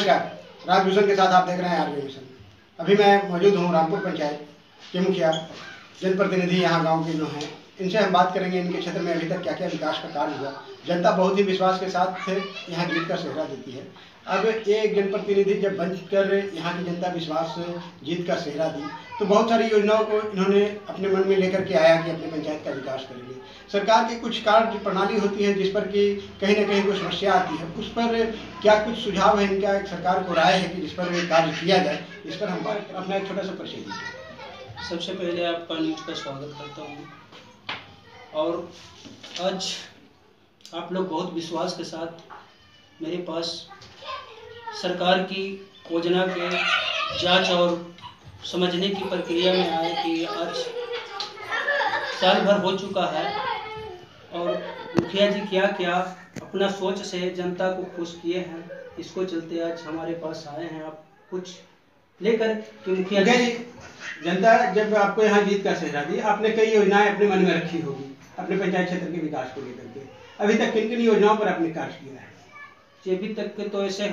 नमस्कार, राजभूषण के साथ आप देख रहे हैं आरबी मिशन। अभी मैं मौजूद हूँ रामपुर पंचायत के मुखिया जनप्रतिनिधि यहाँ गांव के जो हैं, इनसे हम बात करेंगे इनके क्षेत्र में अभी तक क्या क्या विकास का कार्य हुआ। जनता बहुत ही विश्वास के साथ यहाँ जीत का सेहरा देती है। अब एक जनप्रतिनिधि जब बनकर यहाँ की जनता विश्वास से जीत का सेहरा दी तो बहुत सारी योजनाओं को इन्होंने अपने मन में लेकर के आया कि अपने पंचायत का विकास करेंगे। सरकार की कुछ कार्य प्रणाली होती है जिस पर कि कहीं ना कहीं कोई समस्या आती है, उस पर क्या कुछ सुझाव है इनका, एक सरकार को राय है कि जिस पर कार्य किया जाए। इस पर हम बात अपना एक छोटा सा परिचय दीजिए। सबसे पहले आपका न्यूज़ का स्वागत करता हूँ और आज आप लोग बहुत विश्वास के साथ मेरे पास सरकार की योजना के जांच और समझने की प्रक्रिया में आए कि आज साल भर हो चुका है और मुखिया जी क्या क्या अपना सोच से जनता को खुश किए हैं, इसको चलते आज हमारे पास आए हैं। आप कुछ लेकर कि मुखिया जी, जनता जब आपको यहाँ जीत का सेहरा दी, आपने कई योजनाएं अपने मन में रखी होगी अपने पंचायत क्षेत्र के विकास को लेकर के। अभी तक किन किन योजनाओं पर आपने कार्य किया है? अभी तक के तो ऐसे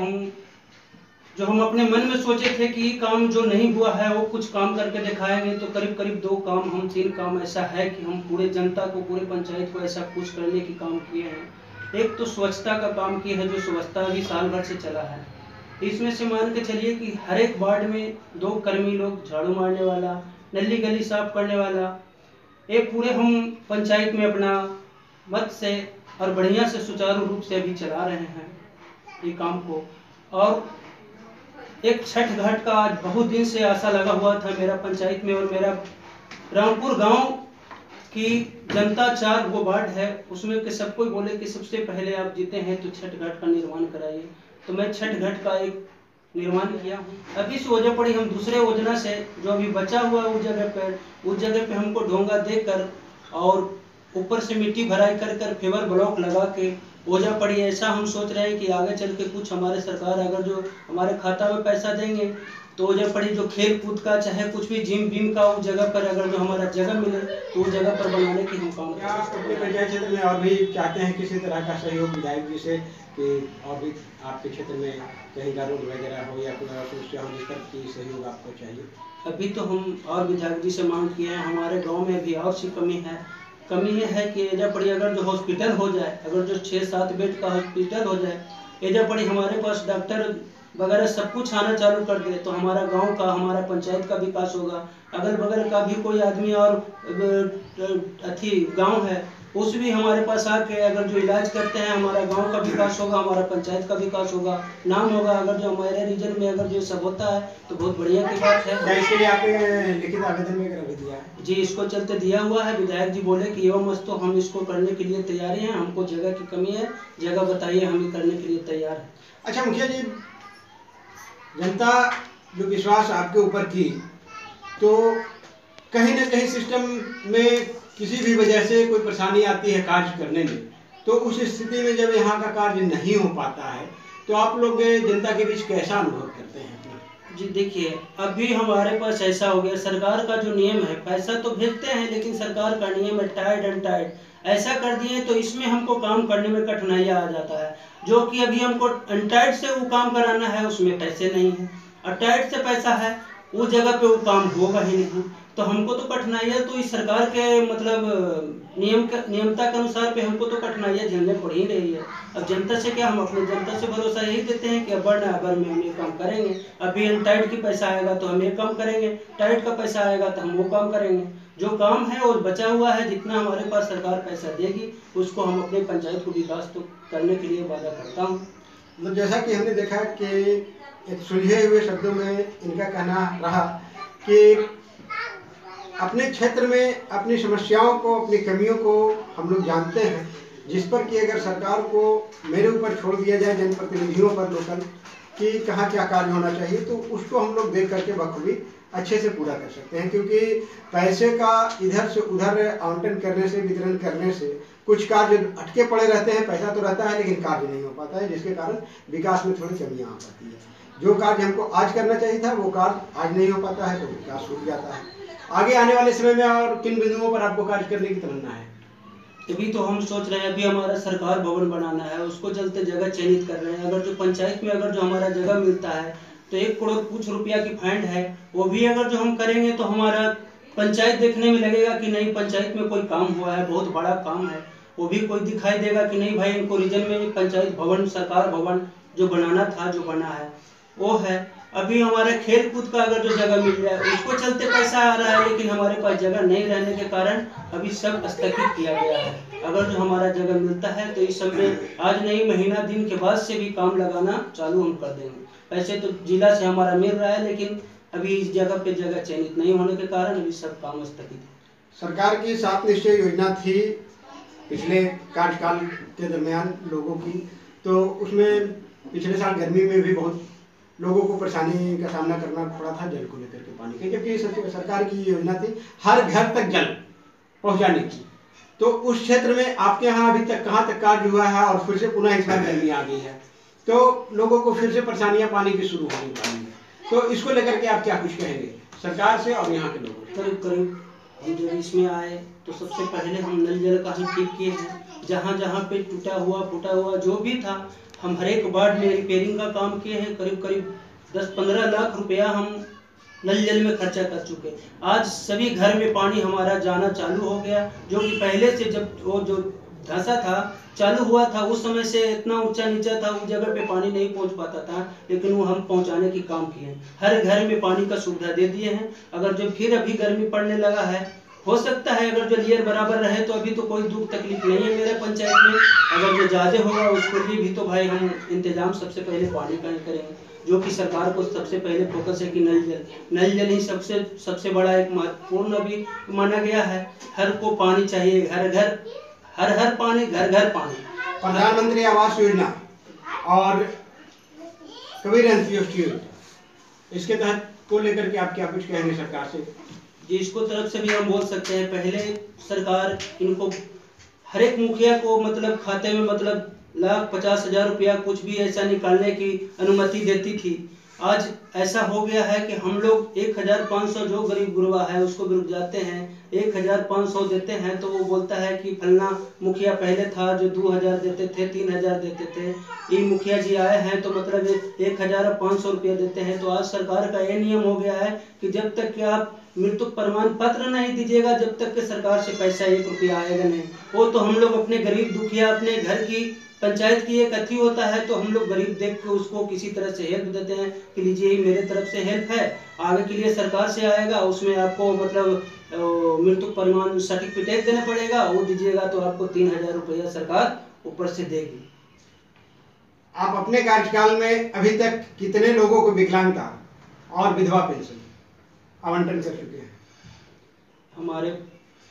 हम अपने मन में सोचे थे कि काम जो नहीं हुआ है वो कुछ काम करके दिखाएंगे, तो करीब करीब 3 काम ऐसा है कि हम पूरे जनता को, पूरे पंचायत को ऐसा खुश करने की काम किए हैं। एक तो स्वच्छता का काम किया है, जो स्वच्छता अभी साल भर से चला है। इसमें से मान के चलिए कि हर एक वार्ड में 2 कर्मी लोग, झाड़ू मारने वाला, नली गली साफ करने वाला, ये पूरे हम पंचायत में अपना मत से और बढ़िया से सुचारू रूप से अभी चला रहे हैं ये काम को। और एक छठ घाट का आज बहुत दिन से आशा लगा हुआ था मेरा पंचायत में, और मेरा रामपुर गांव की जनता 4 वो वार्ड है उसमें के सबको बोले कि सबसे पहले आप जीते हैं तो छठ घाट का निर्माण कराइए। तो मैं छठ घाट का एक निर्माण किया हूँ। अभी से वजह पड़ी हम दूसरे योजना से जो अभी बचा हुआ उस जगह पे हमको ढोंगा देकर और ऊपर से मिट्टी भराई कर फेवर ब्लॉक लगा के ओझा पड़ी। ऐसा हम सोच रहे हैं कि आगे चल के कुछ हमारे सरकार अगर जो हमारे खाता में पैसा देंगे तो ओझा पड़ी जो खेल कूद का चाहे कुछ भी जिम बीम का उस जगह पर अगर जो हमारा जगह मिले तो उस जगह पर बनाने की हम काम करें। आप अपने पंचायत क्षेत्र में और भी चाहते हैं किसी तरह का सहयोग विधायक जी से कि और भी आपके क्षेत्र में कहीं का रोड वगैरह हो या कोई और समस्या हो जिस पर की सहयोग आपको चाहिए? अभी तो हम और विधायक जी से मांग किए हैं। हमारे गाँव में भी और सी कमी ये है कि एजा पड़ी अगर जो हॉस्पिटल हो जाए, अगर जो 6-7 बेड का हॉस्पिटल हो जाए, एजा पड़ी हमारे पास डॉक्टर वगैरह सब कुछ आना चालू कर दे तो हमारा गांव का, हमारा पंचायत का विकास होगा। अगल बगल का भी कोई आदमी और गांव है उस भी हमारे पास आके अगर जो इलाज करते हैं, हमारा गांव का विकास होगा, हमारा पंचायत का विकास होगा, नाम होगा। अगर जो हमारे रीजन में अगर जो सब होता है तो बहुत बढ़िया की बात है। इसके लिए आपने लिखित आवेदन में कर दिया है? जी, इसको चलते दिया हुआ है। विधायक जी बोले कि एवं मस्त, तो हम इसको करने के लिए तैयार हैं। हमको जगह की कमी है, जगह बताइए, हम ये करने के लिए तैयार हैं। अच्छा मुखिया जी, जनता जो विश्वास आपके ऊपर की तो कहीं ना कहीं सिस्टम में किसी भी वजह से कोई परेशानी आती है कार्य करने में, तो उस स्थिति में जब यहाँ का कार्य नहीं हो पाता है तो आप लोग जनता के बीच कैसा अनुभव करते हैं? जी देखिए, अभी हमारे पास ऐसा हो गया, सरकार का जो नियम है, पैसा तो भेजते हैं लेकिन सरकार का नियम है टाइट एंड टाइट ऐसा कर दिए तो इसमें हमको काम करने में कठिनाइयाँ आ जाता है। जो कि अभी हमको अनटाइट से वो काम कराना है उसमें पैसे नहीं है, और टाइट से पैसा है उस जगह पे वो काम होगा ही नहीं, तो हमको तो कठिनाइयाँ तो इस सरकार के मतलब नियमता के अनुसार पे हमको तो कठिनाइयाँ झेलने पड़ ही रही है। अब जनता से क्या, हम अपने जनता से भरोसा यही देते हैं कि अबर न अबर में हम ये काम करेंगे। अभी अनटाइट की पैसा आएगा तो हम ये काम करेंगे, टाइट का पैसा आएगा तो हम वो काम करेंगे। जो काम है और बचा हुआ है, जितना हमारे पास सरकार पैसा देगी उसको हम अपने पंचायत को विकास तो करने के लिए वादा करता हूँ। मतलब जैसा कि हमने देखा कि एक सुलझे हुए शब्दों में इनका कहना रहा कि अपने क्षेत्र में अपनी समस्याओं को, अपनी कमियों को हम लोग जानते हैं, जिस पर कि अगर सरकार को मेरे ऊपर छोड़ दिया जाए, जनप्रतिनिधियों पर लोकल, कि कहाँ क्या कार्य होना चाहिए, तो उसको हम लोग देख करके बखूबी अच्छे से पूरा कर सकते हैं। क्योंकि पैसे का इधर से उधर आवंटन करने से, वितरण करने से कुछ कार्य अटके पड़े रहते हैं। पैसा तो रहता है लेकिन कार्य नहीं हो पाता है, जिसके कारण विकास में थोड़ी कमियाँ आ पाती है। जो कार्य हमको आज करना चाहिए था वो कार्य आज नहीं हो पाता है तो विकास छूट जाता है। आगे आने वाले समय में और किन बिंदुओं पर आपको कार्य करने की तमन्ना है? तभी तो हम सोच रहे हैं, अभी हमारा सरकार भवन बनाना है, उसको चलते जगह चयनित कर रहे हैं। अगर जो पंचायत में अगर जो हमारा जगह मिलता है तो 1 करोड़ कुछ रुपया की फंड है, वो भी अगर जो हम करेंगे तो हमारा पंचायत देखने में लगेगा कि नहीं पंचायत में कोई काम हुआ है, बहुत बड़ा काम है। वो भी कोई दिखाई देगा कि नहीं भाई इनको रीजन में पंचायत भवन, सरकार भवन जो बनाना था, जो बना है वो है। अभी हमारे खेल कूद का अगर जो जगह मिल जाए उसको चलते पैसा आ रहा है, लेकिन हमारे पास जगह नहीं रहने के कारण अभी सब स्थगित किया गया है। अगर जो हमारा जगह मिलता है तो इस सब में आज नहीं महीना दिन के बाद से भी काम लगाना चालू हम कर देंगे। पैसे तो जिला से हमारा मिल रहा है, लेकिन अभी इस जगह पे जगह चयनित नहीं होने के कारण अभी सब काम स्थगित है। सरकार की 7 निश्चय योजना थी पिछले कार्यकाल के दरमियान लोगों की, तो उसमें पिछले साल गर्मी में भी बहुत लोगों को परेशानी का सामना करना पड़ा था जल को लेकर के, पानी के, जबकि सरकार की योजना थी हर घर तक जल पहुंचाने की। तो उस क्षेत्र में आपके यहाँ अभी तक कहाँ तक कार्य हुआ है, और फिर से पुनः इस बार गर्मी आ गई है तो लोगों को फिर से परेशानियां पानी की शुरू होने वाली है, तो इसको लेकर के आप क्या कुछ कहेंगे सरकार से और यहाँ के लोगों से? करीब हम जब इसमें आए तो सबसे पहले हम नल जल का ही ठीक किए हैं। जहाँ जहाँ पे टूटा हुआ फूटा हुआ जो भी था हम हर एक वार्ड में रिपेयरिंग का काम किए हैं। करीब 10-15 लाख रुपया हम नल जल में खर्चा कर चुके। आज सभी घर में पानी हमारा जाना चालू हो गया, जो कि पहले से जब वो जो धंसा था चालू हुआ था उस समय से इतना ऊंचा नीचा था, उस जगह पे पानी नहीं पहुंच पाता था, लेकिन वो हम पहुंचाने की काम किए हैं। हर घर में पानी का सुविधा दे दिए हैं। अगर जो फिर अभी गर्मी पड़ने लगा है, हो सकता है अगर जो लेयर बराबर रहे तो अभी तो कोई दुख तकलीफ नहीं है मेरे पंचायत में। अगर जो ज्यादा होगा उसके लिए भी तो भाई हम इंतजाम सबसे पहले पानी का ही करेंगे, जो कि सरकार को सबसे पहले फोकस है कि नल जल ही सबसे बड़ा एक महत्वपूर्ण अभी माना गया है। हर को पानी चाहिए, हर पानी, घर घर पानी। प्रधानमंत्री आवास योजना और कबीर इंस्टीट्यूट, इसके तहत को लेकर के आप क्या कुछ कहेंगे सरकार से? जी, इसको तरफ से भी हम बोल सकते हैं, पहले सरकार इनको हर एक मुखिया को मतलब खाते में मतलब 1,50,000 रुपया कुछ भी ऐसा निकालने की अनुमति देती थी। आज ऐसा हो गया है कि हम लोग 1,500 जो गरीब गुरबा है उसको भी रुक जाते हैं, 1,500 देते हैं तो वो बोलता है कि फलना मुखिया पहले था जो 2,000 देते थे, 3,000 देते थे, ये मुखिया जी आए हैं तो मतलब 1,500 रुपया देते हैं। तो आज सरकार का ये नियम हो गया है कि जब तक कि आप मृत्यु प्रमाण पत्र नहीं दीजिएगा, जब तक कि सरकार से पैसा 1 रुपया आएगा नहीं। वो तो हम लोग अपने गरीब दुखिया, अपने घर की पंचायत की एक अति होता है तो हम लोग गरीब देख के उसको किसी तरह से हेल्प देते हैं कि लीजिए ये मेरे तरफ से हेल्प है, आगे के लिए सरकार से आएगा, उसमें आपको मतलब मृत्यु प्रमाण सर्टिफिकेट देना पड़ेगा, वो दीजिएगा तो आपको 3,000 रुपया सरकार ऊपर से देगी। आप अपने कार्यकाल में अभी तक कितने लोगों को विकलांगता और विधवा पेंशन आवंटन कर चुके हैं? हमारे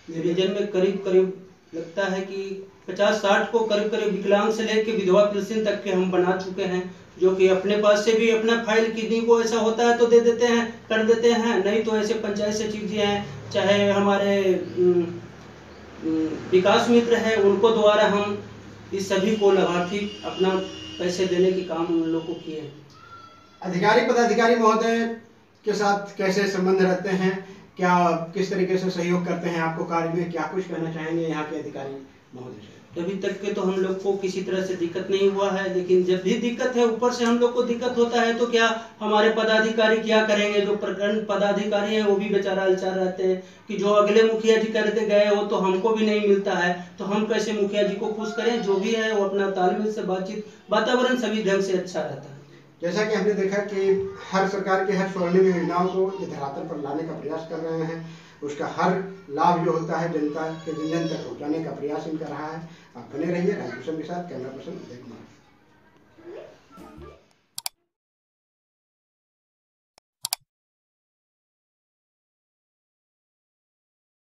रीजन में करीब लगता है कि 50-60 को करीब विकलांग से लेकर विधवा पेंशन तक के हम बना चुके हैं, जो कि अपने पास से भी अपना फाइल किसी को ऐसा होता है तो दे देते हैं, कर देते हैं, नहीं तो ऐसे पंचायत सचिव जी हैं, चाहे हमारे विकास मित्र हैं, उनको द्वारा हम इस सभी को लाभार्थी अपना पैसे देने के काम उन लोगों को किए। अधिकारी पदाधिकारी महोदय के साथ कैसे संबंध रहते हैं, क्या किस तरीके से सहयोग करते हैं आपको कार्य में, क्या कुछ कहना चाहेंगे यहाँ के अधिकारी महोदय से? अभी तक के तो हम लोग को किसी तरह से दिक्कत नहीं हुआ है, लेकिन जब भी दिक्कत है ऊपर से हम लोग को दिक्कत होता है तो क्या हमारे पदाधिकारी क्या करेंगे? जो प्रखंड पदाधिकारी हैं वो भी बेचारा लाचार रहते हैं कि जो अगले मुखिया जी करके गए वो तो हमको भी नहीं मिलता है, तो हम कैसे मुखिया जी को खुश करें? जो भी है वो अपना तालमेल से बातचीत, वातावरण सभी ढंग से अच्छा रहता है। जैसा कि हमने देखा कि हर सरकार के हर स्वर्णिम योजनाओं को ये धरातल पर लाने का प्रयास कर रहे हैं, उसका हर लाभ जो होता है जनता के जन जन तक पहुँचाने का प्रयास इनका रहा है। आप बने रहिए राजभूषण के साथ, कैमरा पर्सन उदय कुमार।